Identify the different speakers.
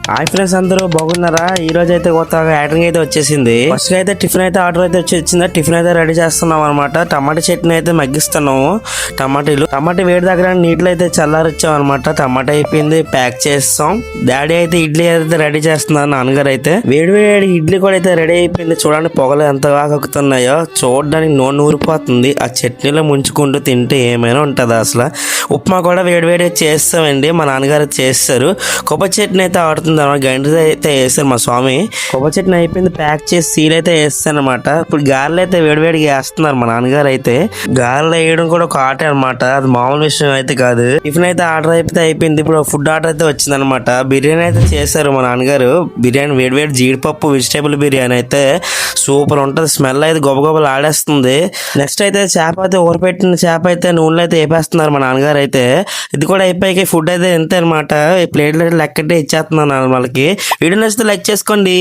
Speaker 1: Hi friends, అందరూ బాగున్నారా? ఈ రోజు అయితే కొత్తగా యాటరింగ్ అయితే వచ్చేసింది. ఫస్ట్ అయితే టిఫిన్ అయితే ఆర్డర్ అయితే వచ్చిందా. టిఫిన్ అయితే రెడీ చేస్తున్నాం అనమాట. టమాటా చట్నీ అయితే మగ్గిస్తున్నాము. టమాటా వేడి దగ్గర నీటిలో అయితే చల్లారిచ్చాం అనమాట. టమాటా అయిపోయింది, ప్యాక్ చేస్తాం. డాడీ అయితే ఇడ్లీ అయితే రెడీ చేస్తున్నారు. నాన్నగారు అయితే వేడి ఇడ్లీ కూడా అయితే రెడీ అయిపోయింది. చూడండి పొగలు ఎంత బాగా కక్కుతున్నాయో, చూడడానికి నోరు ఊరిపోతుంది. ఆ చట్నీలో ముంచుకుంటూ తింటే ఏమైనా ఉంటుందా అసలు. ఉప్మా కూడా వేడిగా చేస్తామండి, మా నాన్నగారు చేస్తారు. కొబ్బరి చట్నీ అయితే ఆడుతుంది. గంట అయితే వేస్తారు మా స్వామి. కొబ్బరి చట్నీ అయిపోయింది, ప్యాక్ చేసి సీల్ అయితే వేస్తాను అనమాట. ఇప్పుడు గారెలు అయితే వేడిగా వేస్తున్నారు మా నాన్నగారు అయితే. గారెలు వేయడం కూడా ఒక ఆట అనమాట, అది మామూలు విషయం అయితే కాదు. టిఫిన్ అయితే ఆర్డర్ అయితే అయిపోయింది. ఇప్పుడు ఫుడ్ ఆర్డర్ అయితే వచ్చింది అనమాట. బిర్యానీ అయితే చేశారు మా నాన్నగారు. బిర్యానీ వేడి జీడిపప్పు వెజిటేబుల్ బిర్యానీ అయితే సూపర్ ఉంటది. స్మెల్ అయితే గొప్పలు ఆడేస్తుంది. నెక్స్ట్ అయితే చేప అయితే ఊరపెట్టిన చేప అయితే నూనెలో అయితే వేపేస్తున్నారు మా నాన్నగారు అయితే. ఇది కూడా అయిపోయి ఫుడ్ అయితే ఎంత అనమాట. ప్లేట్లు లెక్కటే ఇచ్చేస్తున్నాను వాళ్ళకి. వీడియో నచ్చితే లైక్ చేసుకోండి.